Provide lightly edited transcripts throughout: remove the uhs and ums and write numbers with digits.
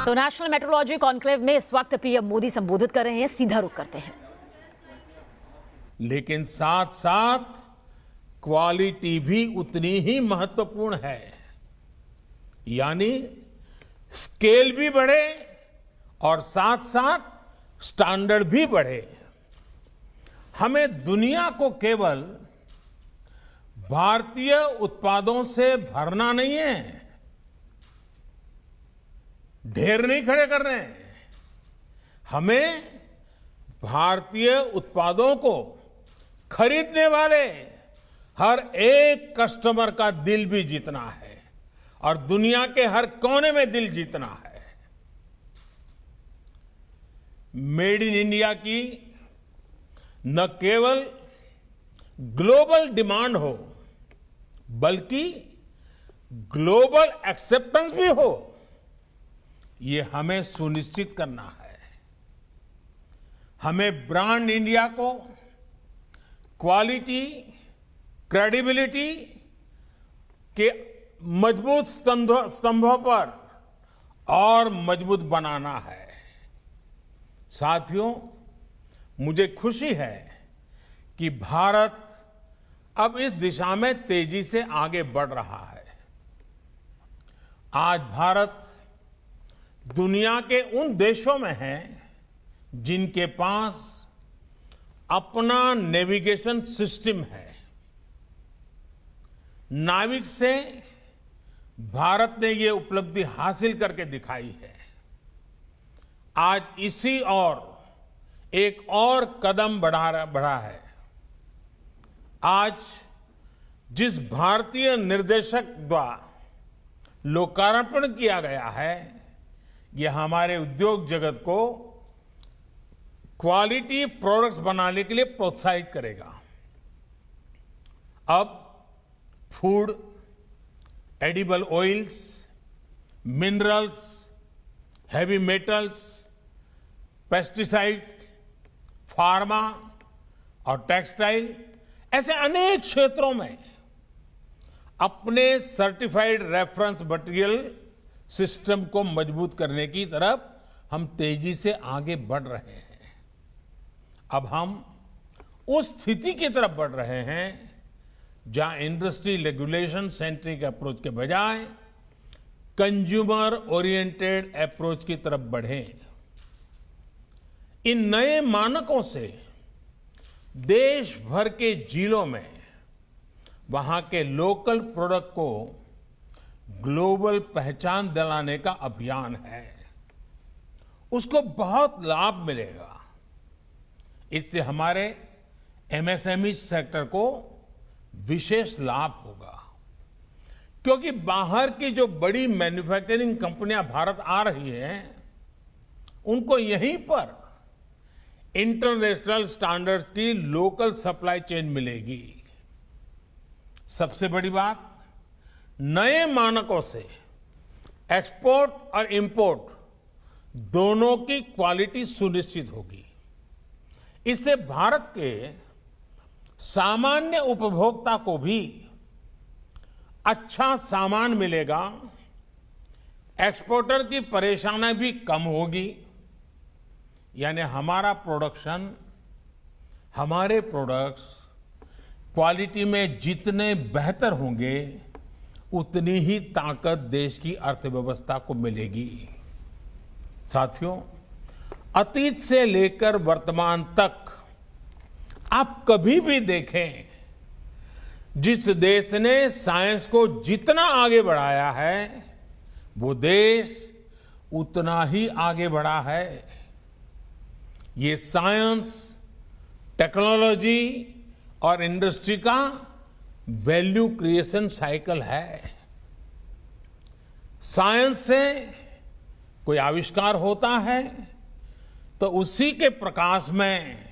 तो national metrology conclave में इस वक्त पीएम मोदी संबोधित कर रहे हैं, सीधा रुख करते हैं। लेकिन साथ साथ क्वालिटी भी उतनी ही महत्वपूर्ण है, यानी स्केल भी बढ़े और साथ साथ स्टैंडर्ड भी बढ़े। हमें दुनिया को केवल भारतीय उत्पादों से भरना नहीं है, ढेर नहीं खड़े कर रहे हैं। हमें भारतीय उत्पादों को खरीदने वाले हर एक कस्टमर का दिल भी जीतना है और दुनिया के हर कोने में दिल जीतना है। मेड इन इंडिया की न केवल ग्लोबल डिमांड हो बल्कि ग्लोबल एक्सेप्टेंस भी हो, ये हमें सुनिश्चित करना है। हमें ब्रांड इंडिया को क्वालिटी, क्रेडिबिलिटी के मजबूत स्तंभों पर और मजबूत बनाना है। साथियों, मुझे खुशी है कि भारत अब इस दिशा में तेजी से आगे बढ़ रहा है। आज भारत दुनिया के उन देशों में है जिनके पास अपना नेविगेशन सिस्टम है। नाविक से भारत ने ये उपलब्धि हासिल करके दिखाई है। आज इसी और एक और कदम बढ़ा है। आज जिस भारतीय निर्देशक द्वारा लोकार्पण किया गया है, यह हमारे उद्योग जगत को क्वालिटी प्रोडक्ट्स बनाने के लिए प्रोत्साहित करेगा। अब food, edible oils, minerals, heavy metals, pesticide, pharma और टेक्सटाइल ऐसे अनेक क्षेत्रों में अपने सर्टिफाइड रेफरेंस मटेरियल सिस्टम को मजबूत करने की तरफ हम तेजी से आगे बढ़ रहे हैं। अब हम उस स्थिति की तरफ बढ़ रहे हैं जहां इंडस्ट्री रेगुलेशन सेंट्रिक अप्रोच के बजाय कंज्यूमर ओरिएंटेड अप्रोच की तरफ बढ़ें। इन नए मानकों से देश भर के जिलों में वहां के लोकल प्रोडक्ट को ग्लोबल पहचान दिलाने का अभियान है। उसको बहुत लाभ मिलेगा। इससे हमारे एमएसएमई सेक्टर को विशेष लाभ होगा, क्योंकि बाहर की जो बड़ी मैन्युफैक्चरिंग कंपनियां भारत आ रही हैं, उनको यहीं पर इंटरनेशनल स्टैंडर्ड्स की लोकल सप्लाई चेन मिलेगी। सबसे बड़ी बात, नए मानकों से एक्सपोर्ट और इंपोर्ट दोनों की क्वालिटी सुनिश्चित होगी। इससे भारत के सामान्य उपभोक्ता को भी अच्छा सामान मिलेगा, एक्सपोर्टर की परेशानी भी कम होगी। यानी हमारा प्रोडक्शन, हमारे प्रोडक्ट्स क्वालिटी में जितने बेहतर होंगे, उतनी ही ताकत देश की अर्थव्यवस्था को मिलेगी। साथियों, अतीत से लेकर वर्तमान तक आप कभी भी देखें, जिस देश ने साइंस को जितना आगे बढ़ाया है, वो देश उतना ही आगे बढ़ा है। ये साइंस, टेक्नोलॉजी और इंडस्ट्री का वैल्यू क्रिएशन साइकिल है। साइंस से कोई आविष्कार होता है तो उसी के प्रकाश में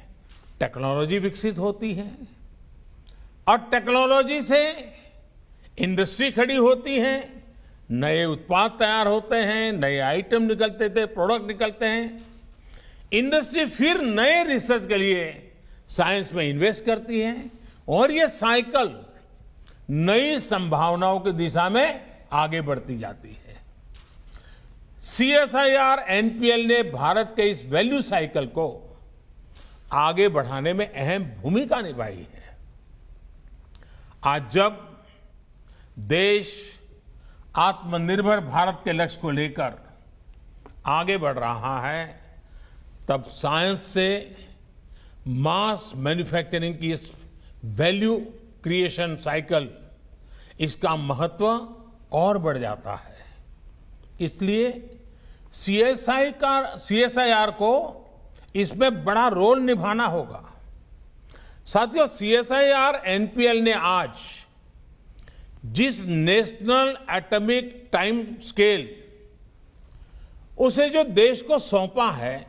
टेक्नोलॉजी विकसित होती है और टेक्नोलॉजी से इंडस्ट्री खड़ी होती है, नए उत्पाद तैयार होते हैं, नए आइटम निकलते थे, प्रोडक्ट निकलते हैं। इंडस्ट्री फिर नए रिसर्च के लिए साइंस में इन्वेस्ट करती है और ये साइकिल नई संभावनाओं की दिशा में आगे बढ़ती जाती है। सीएसआईआर एनपीएल ने भारत के इस वैल्यू साइकिल को आगे बढ़ाने में अहम भूमिका निभाई है। आज जब देश आत्मनिर्भर भारत के लक्ष्य को लेकर आगे बढ़ रहा है, तब साइंस से मास मैन्युफैक्चरिंग की इस वैल्यू क्रिएशन साइकिल, इसका महत्व और बढ़ जाता है। इसलिए सीएसआईआर को इसमें बड़ा रोल निभाना होगा। साथियों, सीएसआईआर एनपीएल ने आज जिस नेशनल एटॉमिक टाइम स्केल उसे जो देश को सौंपा है,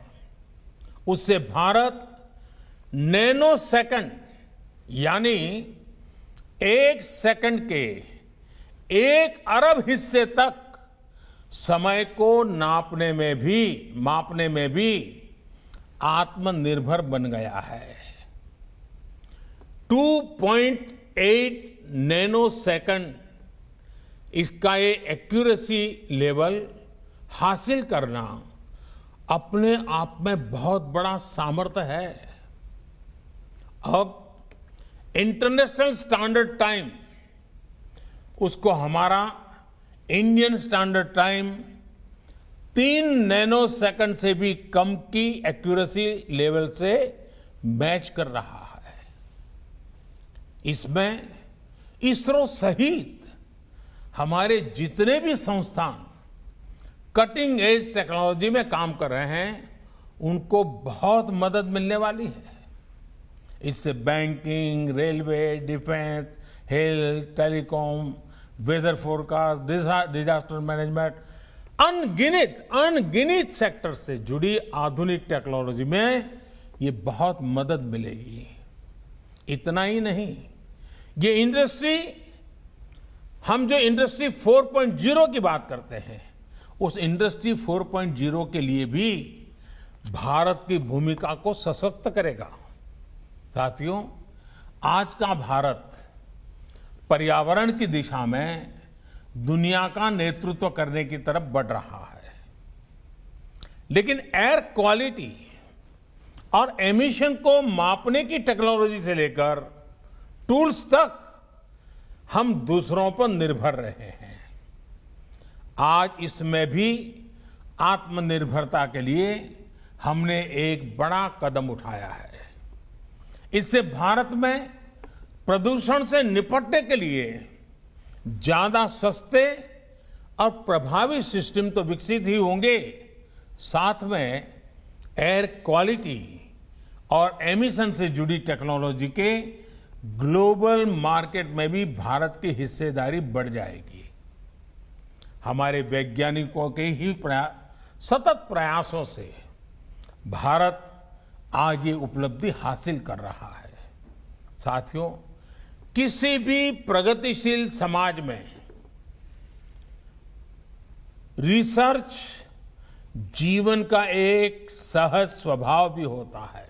उससे भारत नैनो सेकंड यानी 1 सेकंड के 1 अरब हिस्से तक समय को मापने में भी आत्मनिर्भर बन गया है। 2.8 नैनो सेकंड इसका ये एक्यूरेसी लेवल हासिल करना अपने आप में बहुत बड़ा सामर्थ्य है। अब इंटरनेशनल स्टैंडर्ड टाइम, उसको हमारा Indian standard time 3 nano second से भी कम की एक्यूरेसी लेवल से मैच कर रहा है। इसमें इसरो सहित हमारे जितने भी संस्थान कटिंग एज टेक्नोलॉजी में काम कर रहे हैं, उनको बहुत मदद मिलने वाली है। इससे banking, railway, defence, health, telecom, weather forecast, disaster management, अनगिनत सेक्टर से जुड़ी आधुनिक टेक्नोलॉजी में ये बहुत मदद मिलेगी। इतना ही नहीं, ये इंडस्ट्री, हम जो इंडस्ट्री 4.0 की बात करते हैं, उस इंडस्ट्री 4.0 के लिए भी भारत की भूमिका को सशक्त करेगा। साथियों, आज का भारत पर्यावरण की दिशा में दुनिया का नेतृत्व करने की तरफ बढ़ रहा है, लेकिन एयर क्वालिटी और एमिशन को मापने की टेक्नोलॉजी से लेकर टूल्स तक हम दूसरों पर निर्भर रहे हैं। आज इसमें भी आत्मनिर्भरता के लिए हमने एक बड़ा कदम उठाया है। इससे भारत में प्रदूषण से निपटने के लिए ज्यादा सस्ते और प्रभावी सिस्टम तो विकसित ही होंगे, साथ में एयर क्वालिटी और एमिशन से जुड़ी टेक्नोलॉजी के ग्लोबल मार्केट में भी भारत की हिस्सेदारी बढ़ जाएगी। हमारे वैज्ञानिकों के ही सतत प्रयासों से भारत आज ये उपलब्धि हासिल कर रहा है। साथियों, किसी भी प्रगतिशील समाज में रिसर्च जीवन का एक सहज स्वभाव भी होता है।